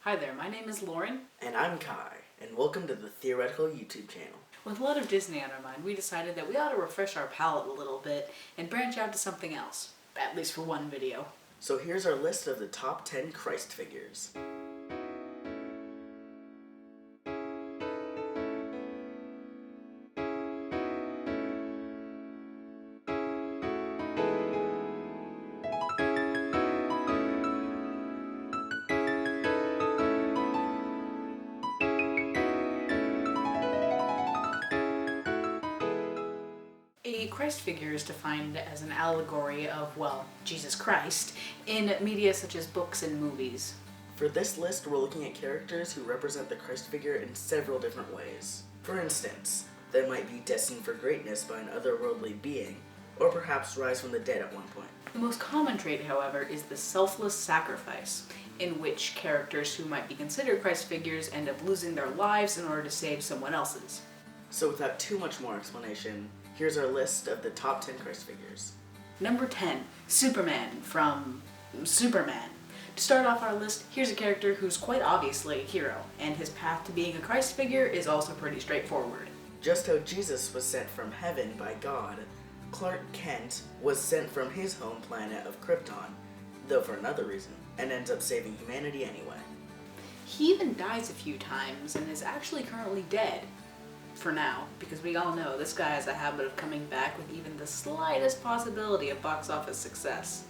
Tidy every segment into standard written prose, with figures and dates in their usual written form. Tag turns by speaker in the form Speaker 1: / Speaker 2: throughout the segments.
Speaker 1: Hi there, my name is Lauren.
Speaker 2: And I'm Kai, and welcome to the Theoretical YouTube channel.
Speaker 1: With a lot of Disney on our mind, we decided that we ought to refresh our palate a little bit and branch out to something else, at least for one video.
Speaker 2: So here's our list of the top 10 Christ figures.
Speaker 1: A Christ figure is defined as an allegory of, well, Jesus Christ, in media such as books and movies.
Speaker 2: For this list, we're looking at characters who represent the Christ figure in several different ways. For instance, they might be destined for greatness by an otherworldly being, or perhaps rise from the dead at one point.
Speaker 1: The most common trait, however, is the selfless sacrifice, in which characters who might be considered Christ figures end up losing their lives in order to save someone else's.
Speaker 2: So without too much more explanation, here's our list of the top 10 Christ figures.
Speaker 1: Number 10, Superman from Superman. To start off our list, here's a character who's quite obviously a hero, and his path to being a Christ figure is also pretty straightforward.
Speaker 2: Just how Jesus was sent from heaven by God, Clark Kent was sent from his home planet of Krypton, though for another reason, and ends up saving humanity anyway.
Speaker 1: He even dies a few times and is actually currently dead. For now, because we all know this guy has a habit of coming back with even the slightest possibility of box office success.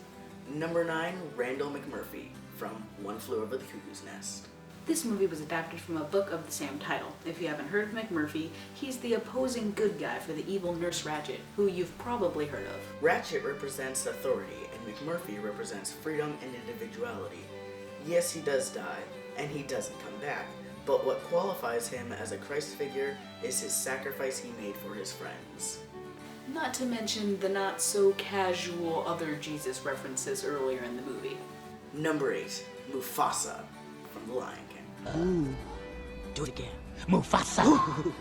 Speaker 2: Number 9, Randall McMurphy from One Flew Over the Cuckoo's Nest.
Speaker 1: This movie was adapted from a book of the same title. If you haven't heard of McMurphy, he's the opposing good guy for the evil Nurse Ratched, who you've probably heard of.
Speaker 2: Ratched represents authority, and McMurphy represents freedom and individuality. Yes, he does die, and he doesn't come back, but what qualifies him as a Christ figure is his sacrifice he made for his friends.
Speaker 1: Not to mention the not-so-casual other Jesus references earlier in the movie.
Speaker 2: Number 8, Mufasa from The Lion King.
Speaker 3: Ooh, do it again. Mufasa!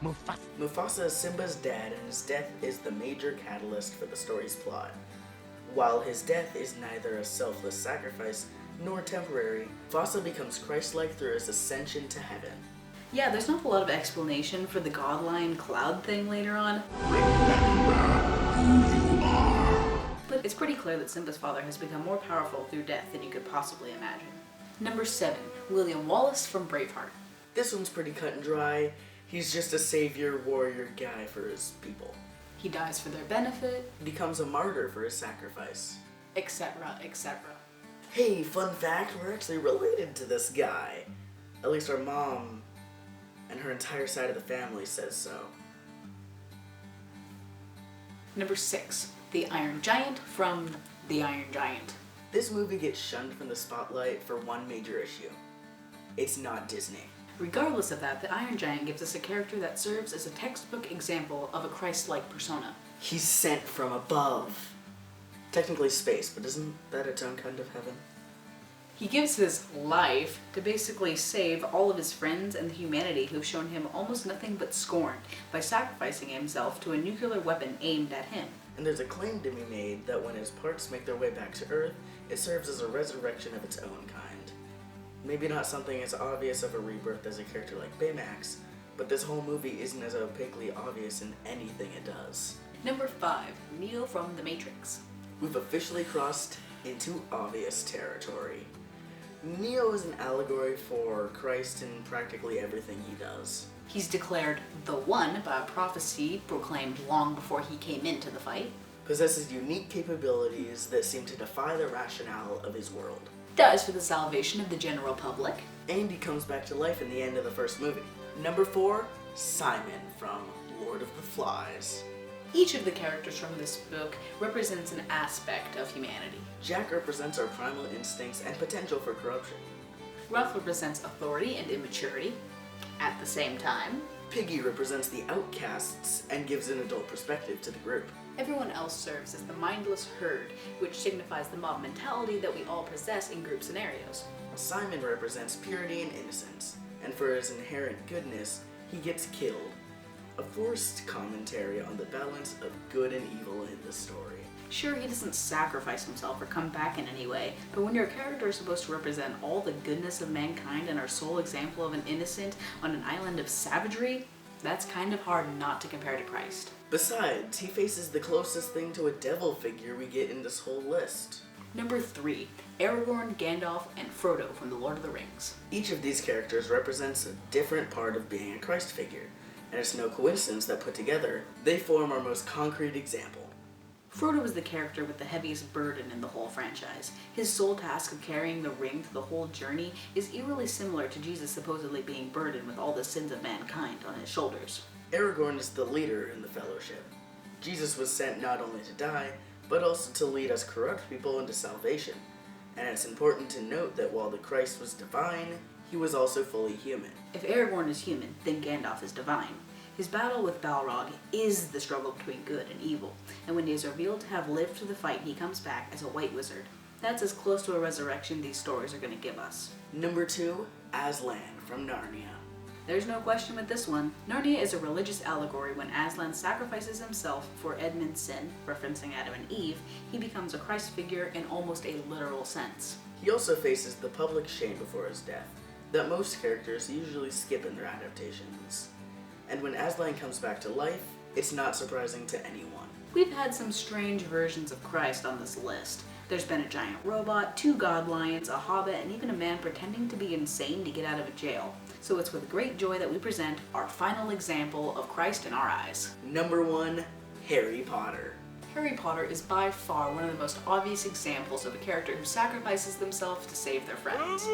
Speaker 3: Mufasa!
Speaker 2: Mufasa is Simba's dad, and his death is the major catalyst for the story's plot. While his death is neither a selfless sacrifice nor temporary, Mufasa becomes Christ-like through his ascension to heaven.
Speaker 1: Yeah, there's not a lot of explanation for the godline cloud thing later on. But it's pretty clear that Simba's father has become more powerful through death than you could possibly imagine. Number 7, William Wallace from Braveheart.
Speaker 2: This one's pretty cut and dry. He's just a savior, warrior guy for his people.
Speaker 1: He dies for their benefit,
Speaker 2: He becomes a martyr for his sacrifice.
Speaker 1: etc., etc.
Speaker 2: Hey, fun fact, we're actually related to this guy. At least our mom and her entire side of the family says so.
Speaker 1: Number 6, the Iron Giant from The Iron Giant.
Speaker 2: This movie gets shunned from the spotlight for one major issue. It's not Disney.
Speaker 1: Regardless of that, the Iron Giant gives us a character that serves as a textbook example of a Christ-like persona.
Speaker 2: He's sent from above. Technically space, but isn't that its own kind of heaven?
Speaker 1: He gives his life to basically save all of his friends and the humanity who've shown him almost nothing but scorn by sacrificing himself to a nuclear weapon aimed at him.
Speaker 2: And there's a claim to be made that when his parts make their way back to Earth, it serves as a resurrection of its own kind. Maybe not something as obvious of a rebirth as a character like Baymax, but this whole movie isn't as opaquely obvious in anything it does.
Speaker 1: Number 5, Neo from The Matrix.
Speaker 2: We've officially crossed into obvious territory. Neo is an allegory for Christ in practically everything he does.
Speaker 1: He's declared the One by a prophecy proclaimed long before he came into the fight.
Speaker 2: Possesses unique capabilities that seem to defy the rationale of his world.
Speaker 1: Dies for the salvation of the general public.
Speaker 2: And he comes back to life in the end of the first movie. Number 4, Simon from Lord of the Flies.
Speaker 1: Each of the characters from this book represents an aspect of humanity.
Speaker 2: Jack represents our primal instincts and potential for corruption.
Speaker 1: Ralph represents authority and immaturity. At the same time,
Speaker 2: Piggy represents the outcasts and gives an adult perspective to the group.
Speaker 1: everyone else serves as the mindless herd, which signifies the mob mentality that we all possess in group scenarios.
Speaker 2: Simon represents purity and innocence, and for his inherent goodness, he gets killed. A forced commentary on the balance of good and evil in the story.
Speaker 1: Sure, he doesn't sacrifice himself or come back in any way, but when your character is supposed to represent all the goodness of mankind and our sole example of an innocent on an island of savagery, that's kind of hard not to compare to Christ.
Speaker 2: Besides, he faces the closest thing to a devil figure we get in this whole list.
Speaker 1: Number 3, Aragorn, Gandalf, and Frodo from The Lord of the Rings.
Speaker 2: Each of these characters represents a different part of being a Christ figure, and it's no coincidence that put together, they form our most concrete example.
Speaker 1: Frodo is the character with the heaviest burden in the whole franchise. His sole task of carrying the ring through the whole journey is eerily similar to Jesus supposedly being burdened with all the sins of mankind on his shoulders.
Speaker 2: Aragorn is the leader in the Fellowship. Jesus was sent not only to die, but also to lead us corrupt people into salvation. And it's important to note that while the Christ was divine, he was also fully human.
Speaker 1: If Aragorn is human, then Gandalf is divine. His battle with Balrog is the struggle between good and evil, and when he is revealed to have lived through the fight, he comes back as a white wizard. That's as close to a resurrection these stories are going to give us.
Speaker 2: Number 2, Aslan from Narnia.
Speaker 1: There's no question with this one. Narnia is a religious allegory. When Aslan sacrifices himself for Edmund's sin, referencing Adam and Eve, he becomes a Christ figure in almost a literal sense.
Speaker 2: He also faces the public shame before his death, that most characters usually skip in their adaptations. And when Aslan comes back to life, it's not surprising to anyone.
Speaker 1: We've had some strange versions of Christ on this list. There's been a giant robot, 2 god lions, a hobbit, and even a man pretending to be insane to get out of a jail. So it's with great joy that we present our final example of Christ in our eyes.
Speaker 2: Number 1, Harry Potter.
Speaker 1: Harry Potter is by far one of the most obvious examples of a character who sacrifices themselves to save their friends.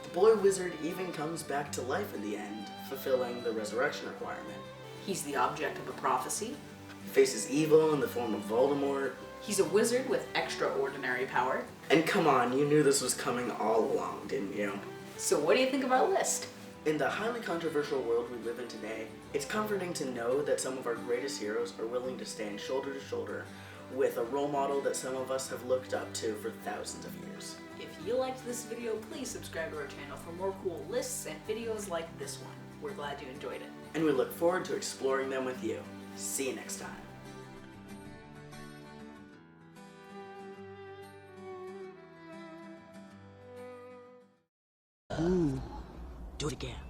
Speaker 2: The boy wizard even comes back to life in the end, fulfilling the resurrection requirement.
Speaker 1: He's the object of a prophecy.
Speaker 2: He faces evil in the form of Voldemort.
Speaker 1: He's a wizard with extraordinary power.
Speaker 2: And come on, you knew this was coming all along, didn't you?
Speaker 1: So what do you think of our list?
Speaker 2: In the highly controversial world we live in today, it's comforting to know that some of our greatest heroes are willing to stand shoulder to shoulder with a role model that some of us have looked up to for thousands of years.
Speaker 1: If you liked this video, please subscribe to our channel for more cool lists and videos like this one. We're glad you enjoyed it.
Speaker 2: And we look forward to exploring them with you. See you next time.
Speaker 3: Do it again.